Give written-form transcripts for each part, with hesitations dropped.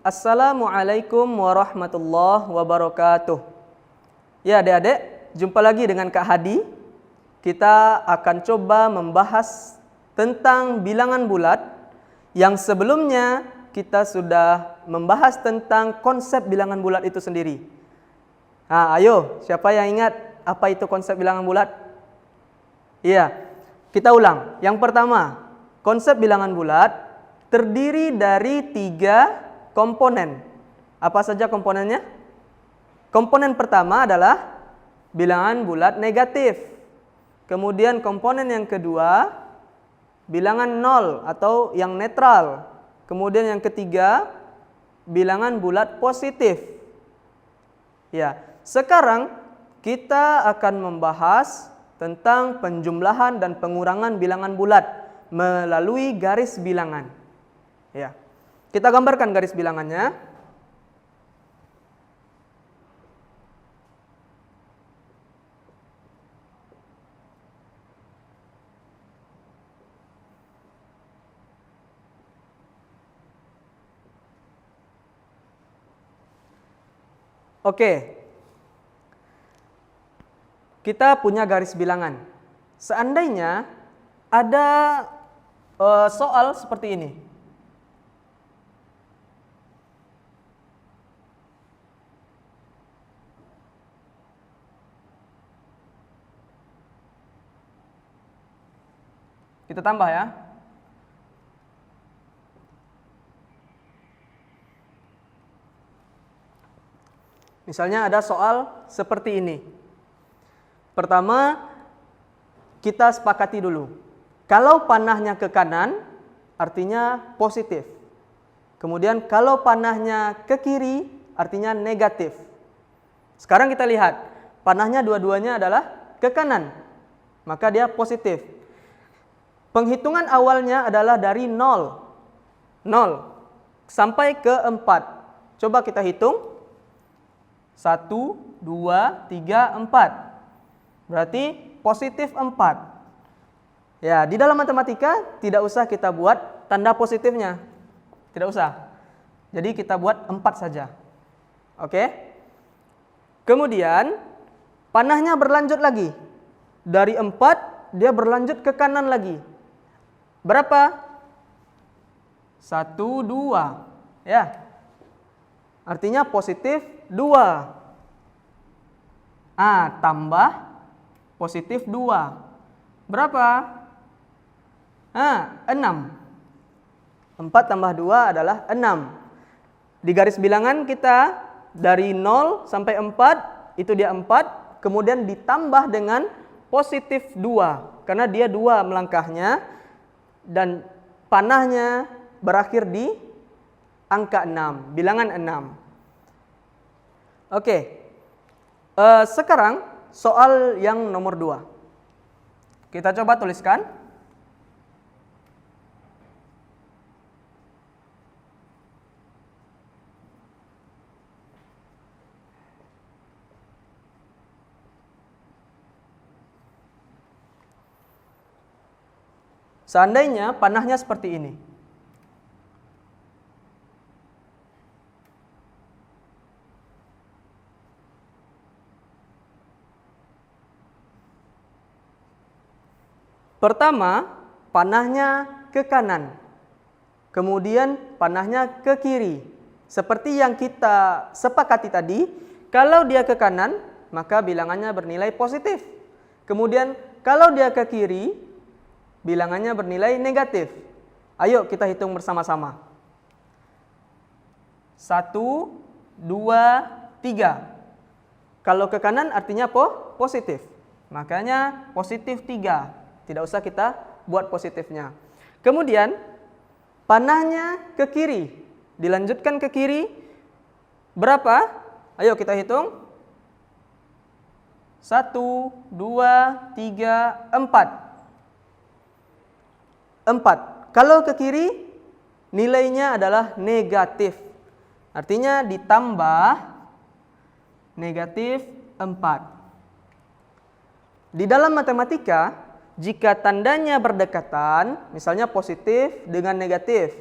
Assalamualaikum warahmatullahi wabarakatuh. Ya adik-adik, jumpa lagi dengan Kak Hadi. Kita akan coba membahas tentang bilangan bulat. Yang sebelumnya kita sudah membahas tentang konsep bilangan bulat itu sendiri. Nah, ayo, siapa yang ingat apa itu konsep bilangan bulat? Iya, kita ulang. Yang pertama, konsep bilangan bulat terdiri dari 3 komponen. Apa saja komponennya? Komponen pertama adalah bilangan bulat negatif. Kemudian komponen yang kedua, bilangan nol atau yang netral. Kemudian yang ketiga, bilangan bulat positif. Ya, sekarang kita akan membahas tentang penjumlahan dan pengurangan bilangan bulat melalui garis bilangan. Ya. Kita gambarkan garis bilangannya. Oke. Kita punya garis bilangan. Seandainya ada soal seperti ini. Kita tambah ya. Misalnya ada soal seperti ini. Pertama, kita sepakati dulu. Kalau panahnya ke kanan, artinya positif. Kemudian kalau panahnya ke kiri, artinya negatif. Sekarang kita lihat, panahnya dua-duanya adalah ke kanan. Maka dia positif. Penghitungan awalnya adalah dari 0 sampai ke 4. Coba kita hitung. 1, 2, 3, 4. Berarti positif 4. Ya, di dalam matematika tidak usah kita buat tanda positifnya. Tidak usah. Jadi kita buat 4 saja. Oke? Kemudian panahnya berlanjut lagi. Dari 4 dia berlanjut ke kanan lagi. Berapa? 1, 2. Ya. Artinya positif 2. Tambah positif 2. Berapa? 6. 4 tambah 2 adalah 6. Di garis bilangan kita dari 0 sampai 4, itu dia 4. Kemudian ditambah dengan positif 2. Karena dia 2 melangkahnya. Dan panahnya berakhir di angka 6, bilangan 6. Oke, sekarang soal yang nomor 2. Kita coba tuliskan. Seandainya panahnya seperti ini. Pertama, panahnya ke kanan. Kemudian panahnya ke kiri. Seperti yang kita sepakati tadi, kalau dia ke kanan, maka bilangannya bernilai positif. Kemudian kalau dia ke kiri, bilangannya bernilai negatif. Ayo kita hitung bersama-sama. 1, 2, 3. Kalau ke kanan artinya positif. Makanya positif 3. Tidak usah kita buat positifnya. Kemudian panahnya ke kiri. Dilanjutkan ke kiri. Berapa? Ayo kita hitung. 1, 2, 3, 4. 4. Kalau ke kiri, nilainya adalah negatif. Artinya ditambah negatif 4. Di dalam matematika, jika tandanya berdekatan, misalnya positif dengan negatif,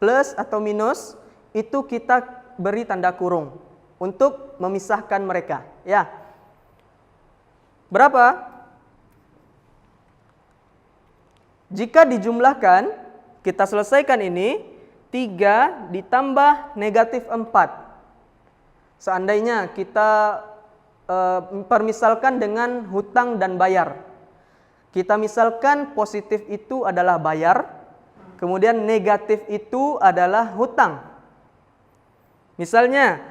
plus atau minus, itu kita beri tanda kurung untuk memisahkan mereka. Ya. Berapa? Jika dijumlahkan, kita selesaikan ini, 3 ditambah negatif 4. Seandainya kita permisalkan dengan hutang dan bayar. Kita misalkan positif itu adalah bayar, kemudian negatif itu adalah hutang. Misalnya,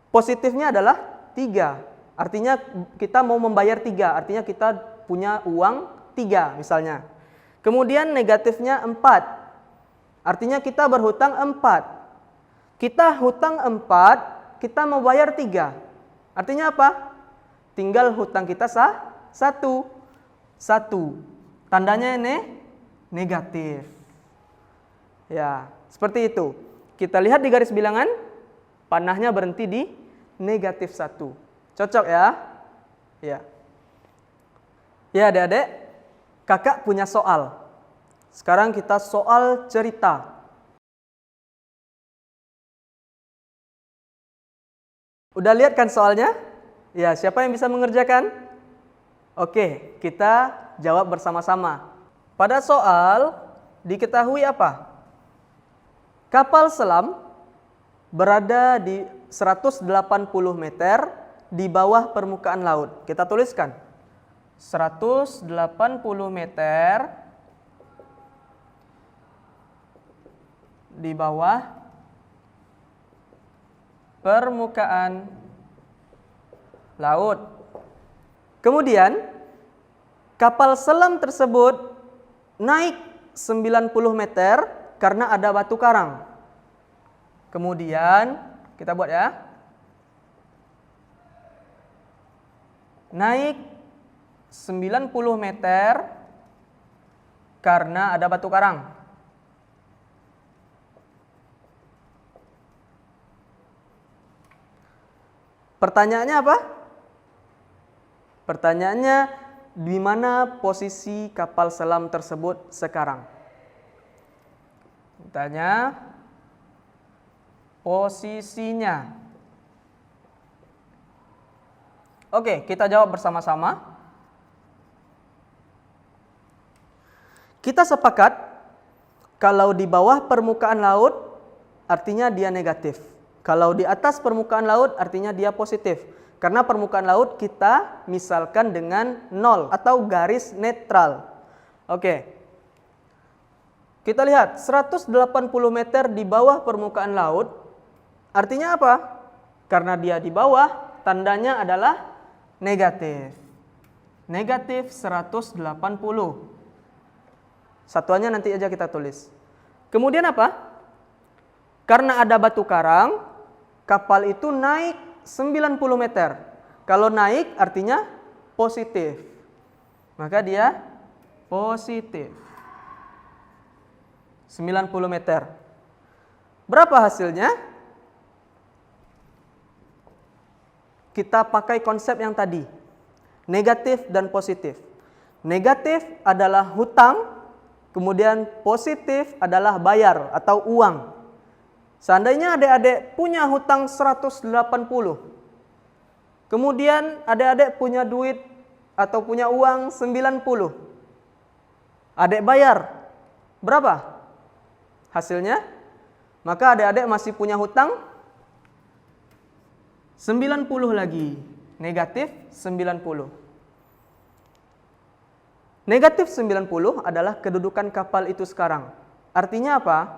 positifnya adalah 3, artinya kita mau membayar 3, artinya kita punya uang 3 misalnya. Kemudian negatifnya 4, artinya kita berhutang 4. Kita hutang 4, kita mau bayar 3. Artinya apa? Tinggal hutang kita 1. Tandanya ini negatif. Ya, seperti itu. Kita lihat di garis bilangan, panahnya berhenti di negatif 1. Cocok ya? Ya. Ya adik-adik, kakak punya soal. Sekarang kita soal cerita. Udah lihat kan soalnya? Ya, siapa yang bisa mengerjakan? Oke, kita jawab bersama-sama. Pada soal diketahui apa? Kapal selam berada di 180 meter di bawah permukaan laut. Kita tuliskan 180 meter di bawah permukaan laut. Kemudian kapal selam tersebut naik 90 meter karena ada batu karang. Kemudian kita buat ya. Naik 90 meter karena ada batu karang. Pertanyaannya apa? Pertanyaannya, di mana posisi kapal selam tersebut sekarang? Tanya posisinya. Oke, kita jawab bersama-sama. Kita sepakat kalau di bawah permukaan laut artinya dia negatif. Kalau di atas permukaan laut artinya dia positif. Karena permukaan laut kita misalkan dengan 0 atau garis netral. Oke. Kita lihat 180 meter di bawah permukaan laut. Artinya apa? Karena dia di bawah, tandanya adalah negatif. Negatif 180. Satuannya nanti aja kita tulis. Kemudian apa? Karena ada batu karang, kapal itu naik 90 meter. Kalau naik artinya positif. Maka dia positif. 90 meter. Berapa hasilnya? Kita pakai konsep yang tadi. Negatif dan positif. Negatif adalah hutang, kemudian positif adalah bayar atau uang. Seandainya adik-adik punya hutang 180, kemudian adik-adik punya duit atau punya uang 90, adik bayar, berapa hasilnya? Maka adik-adik masih punya hutang 90 lagi, negatif 90. Negatif 90 adalah kedudukan kapal itu sekarang. Artinya apa?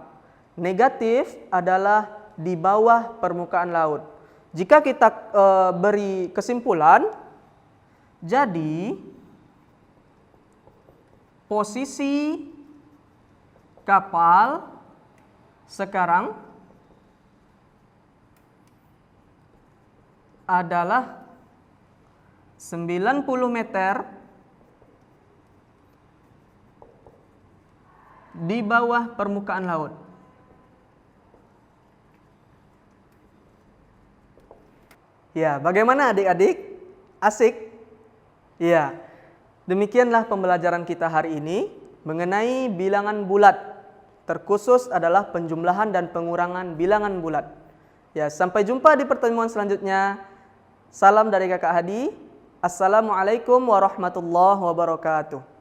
Negatif adalah di bawah permukaan laut. Jika kita beri kesimpulan, jadi posisi kapal sekarang adalah 90 meter di bawah permukaan laut. Ya, bagaimana adik-adik? Asik? Ya, demikianlah pembelajaran kita hari ini mengenai bilangan bulat. terkhusus adalah penjumlahan dan pengurangan bilangan bulat. Ya, sampai jumpa di pertemuan selanjutnya. Salam dari Kakak Hadi. Assalamualaikum warahmatullahi wabarakatuh.